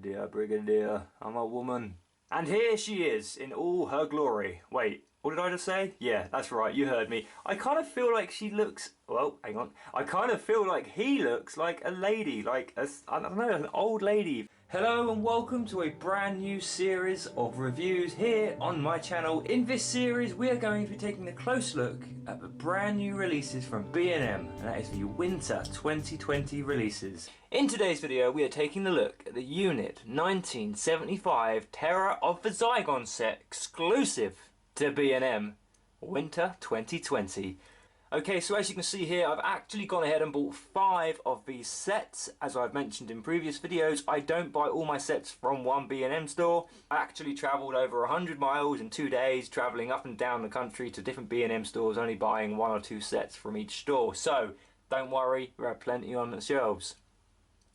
Brigadier, Brigadier, I'm a woman. And here she is in all her glory. Wait, what did I just say? Yeah, that's right, you heard me. I kind of feel like she looks... Well, hang on. I kind of feel like he looks like a lady, like a, I don't know, an old lady. Hello and welcome to a brand new series of reviews here on my channel. In this series we are going to be taking a close look at the brand new releases from B&M, and that is the Winter 2020 releases. In today's video we are taking a look at the U.N.I.T 1975 Terror of the Zygons set exclusive to B&M Winter 2020. Okay, so as you can see here, I've actually gone ahead and bought 5 of these sets. As I've mentioned in previous videos, I don't buy all my sets from one B&M store. I actually travelled over 100 miles in 2 days, travelling up and down the country to different B&M stores, only buying 1 or 2 sets from each store. So, don't worry, there are plenty on the shelves.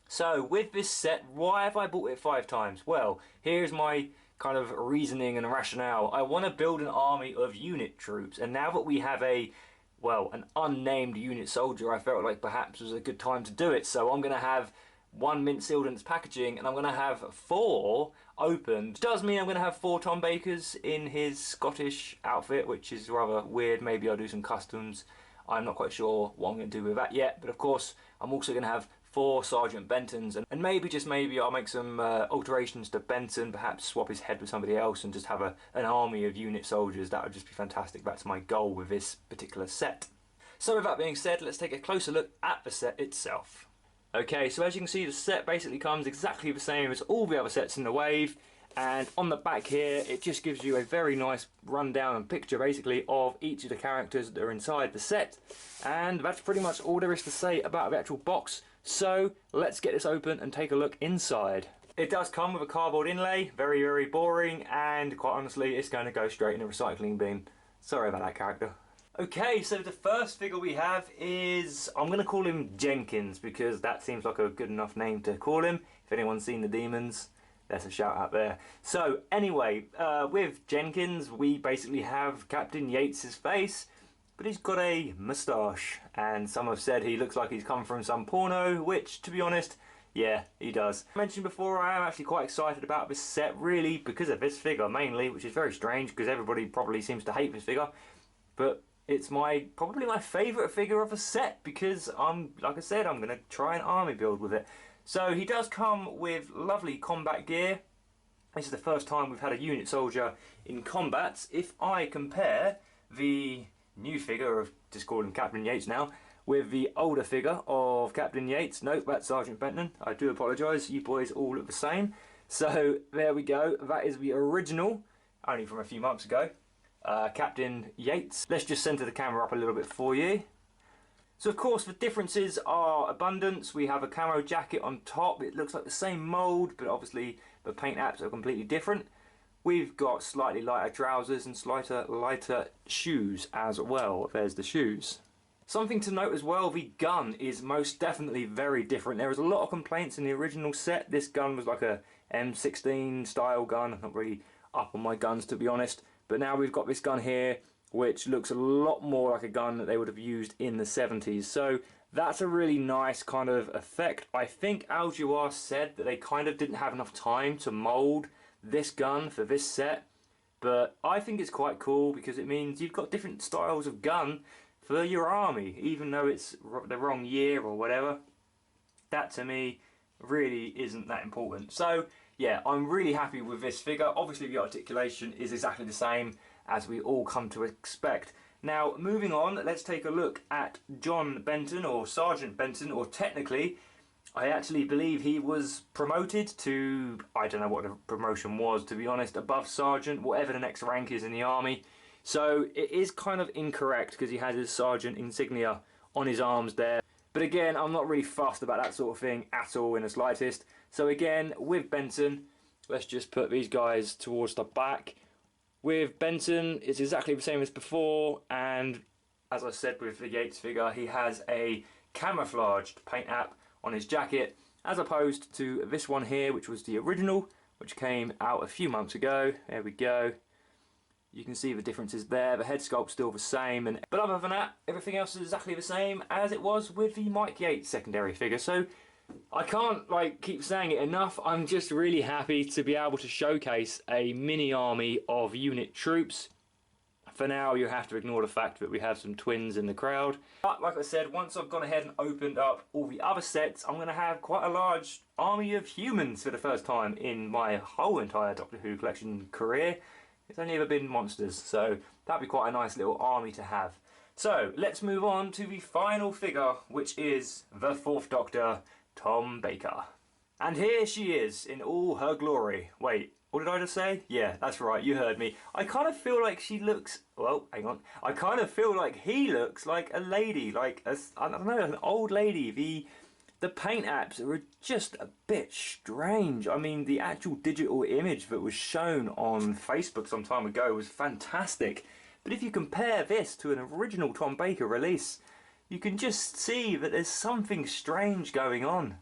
So, with this set, why have I bought it 5 times? Well, here's my kind of reasoning and rationale. I want to build an army of unit troops, and now that we have an unnamed unit soldier, I felt like perhaps it was a good time to do it. So I'm going to have 1 mint sealed in its packaging, and I'm going to have 4 opened. Which does mean I'm going to have 4 Tom Bakers in his Scottish outfit, which is rather weird. Maybe I'll do some customs. I'm not quite sure what I'm going to do with that yet. But of course, I'm also going to have 4 Sergeant Bentons, and maybe, just maybe, I'll make some alterations to Benton, perhaps swap his head with somebody else and just have an army of unit soldiers. That would just be fantastic. That's my goal with this particular set. So with that being said, let's take a closer look at the set itself. Okay, so as you can see, the set basically comes exactly the same as all the other sets in the wave, and on the back here it just gives you a very nice rundown and picture basically of each of the characters that are inside the set, and that's pretty much all there is to say about the actual box. So let's get this open and take a look inside. It does come with a cardboard inlay, very boring, and quite honestly it's going to go straight in a recycling bin. Sorry about that, character. Okay, so the first figure we have is, I'm going to call him Jenkins because that seems like a good enough name to call him. If anyone's seen the Demons, there's a shout out there. So anyway, with Jenkins we basically have Captain Yates's face, but he's got a moustache, and some have said he looks like he's come from some porno, which, to be honest, yeah, he does. I mentioned before, I am actually quite excited about this set, really because of this figure mainly, which is very strange because everybody probably seems to hate this figure, but it's probably my favourite figure of the set because like I said, I'm going to try an army build with it. So he does come with lovely combat gear. This is the first time we've had a unit soldier in combat. If I compare the new figure of, just call him Captain Yates now, with the older figure of Captain Yates, nope, that's Sergeant Benton, I do apologise, you boys all look the same. So there we go, that is the original, only from a few months ago, Captain Yates. Let's just centre the camera up a little bit for you. So of course the differences are abundance. We have a camo jacket on top, it looks like the same mould, but obviously the paint apps are completely different. We've got slightly lighter trousers and slightly lighter shoes as well. There's the shoes. Something to note as well, the gun is most definitely very different. There was a lot of complaints in the original set. This gun was like a M16 style gun. I'm not really up on my guns, to be honest. But now we've got this gun here, which looks a lot more like a gun that they would have used in the 70s. So that's a really nice kind of effect. I think Al Jawar said that they kind of didn't have enough time to mould this gun for this set, but I think it's quite cool because it means you've got different styles of gun for your army, even though it's the wrong year or whatever. That to me really isn't that important. So yeah, I'm really happy with this figure. Obviously the articulation is exactly the same as we all come to expect. Now moving on, let's take a look at John Benton, or Sergeant Benton, or technically I actually believe he was promoted to, I don't know what the promotion was, to be honest, above sergeant, whatever the next rank is in the army. So it is kind of incorrect because he has his sergeant insignia on his arms there. But again, I'm not really fussed about that sort of thing at all in the slightest. So again, with Benton, let's just put these guys towards the back. With Benton, it's exactly the same as before, and as I said with the Yates figure, he has a camouflaged paint app on his jacket, as opposed to this one here, which was the original, which came out a few months ago. There we go. You can see the differences there. The head sculpt's still the same, but other than that, everything else is exactly the same as it was with the Mike Yates secondary figure. So I can't keep saying it enough. I'm just really happy to be able to showcase a mini army of unit troops. For now, you have to ignore the fact that we have some twins in the crowd. But like I said, once I've gone ahead and opened up all the other sets, I'm going to have quite a large army of humans for the first time in my whole entire Doctor Who collection career. It's only ever been monsters, so that'd be quite a nice little army to have. So let's move on to the final figure, which is the Fourth Doctor, Tom Baker. And here she is in all her glory. Wait, what did I just say? Yeah, that's right, you heard me. I kind of feel like she looks... Well, hang on. I kind of feel like he looks like a lady, like a, I don't know, an old lady. The paint apps are just a bit strange. I mean, the actual digital image that was shown on Facebook some time ago was fantastic. But if you compare this to an original Tom Baker release, you can just see that there's something strange going on.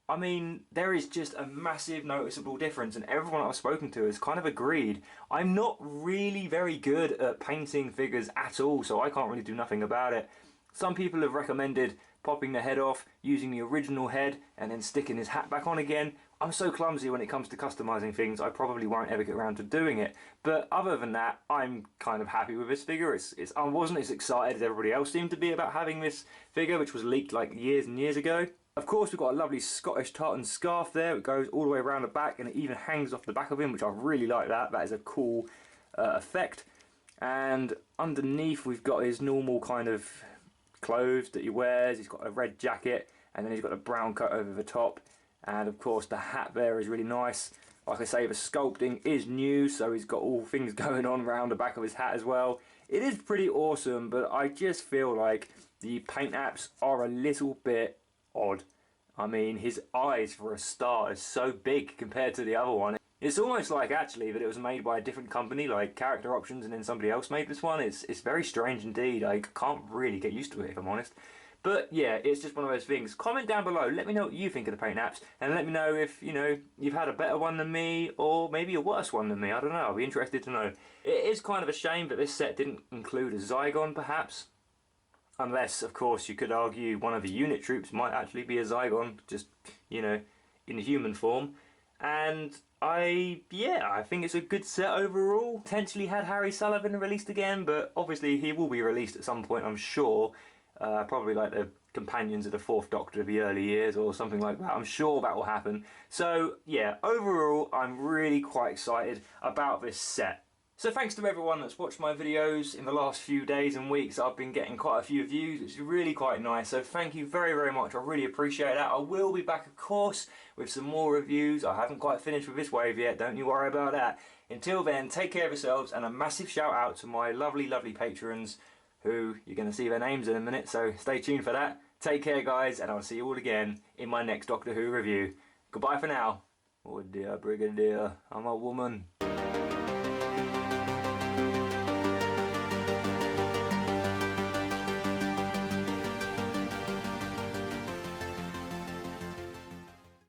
I mean, there is just a massive noticeable difference, and everyone I've spoken to has kind of agreed. I'm not really very good at painting figures at all, so I can't really do nothing about it. Some people have recommended popping the head off, using the original head, and then sticking his hat back on again. I'm so clumsy when it comes to customizing things, I probably won't ever get around to doing it. But other than that, I'm kind of happy with this figure. I wasn't as excited as everybody else seemed to be about having this figure, which was leaked like years and years ago. Of course, we've got a lovely Scottish tartan scarf there. It goes all the way around the back and it even hangs off the back of him, which I really like that. That is a cool effect. And underneath, we've got his normal kind of clothes that he wears. He's got a red jacket and then he's got a brown coat over the top. And of course, the hat there is really nice. Like I say, the sculpting is new, so he's got all things going on around the back of his hat as well. It is pretty awesome, but I just feel like the paint apps are a little bit odd. I mean, his eyes for a start are so big compared to the other one. It's almost like actually that it was made by a different company, like Character Options, and then somebody else made this one. It's very strange indeed. I can't really get used to it, if I'm honest. But yeah, it's just one of those things. Comment down below, let me know what you think of the paint apps, and let me know if, you know, you've had a better one than me, or maybe a worse one than me. I don't know, I'll be interested to know. It is kind of a shame that this set didn't include a Zygon, perhaps. Unless, of course, you could argue one of the unit troops might actually be a Zygon, just, you know, in human form. And I think it's a good set overall. Potentially had Harry Sullivan released again, but obviously he will be released at some point, I'm sure. Probably like the companions of the Fourth Doctor of the early years or something like that. I'm sure that will happen. So yeah, overall, I'm really quite excited about this set. So thanks to everyone that's watched my videos in the last few days and weeks. I've been getting quite a few views, which is really quite nice. So thank you very, very much. I really appreciate that. I will be back, of course, with some more reviews. I haven't quite finished with this wave yet. Don't you worry about that. Until then, take care of yourselves, and a massive shout out to my lovely, lovely patrons, who you're going to see their names in a minute. So stay tuned for that. Take care, guys, and I'll see you all again in my next Doctor Who review. Goodbye for now. Oh dear, Brigadier, I'm a woman.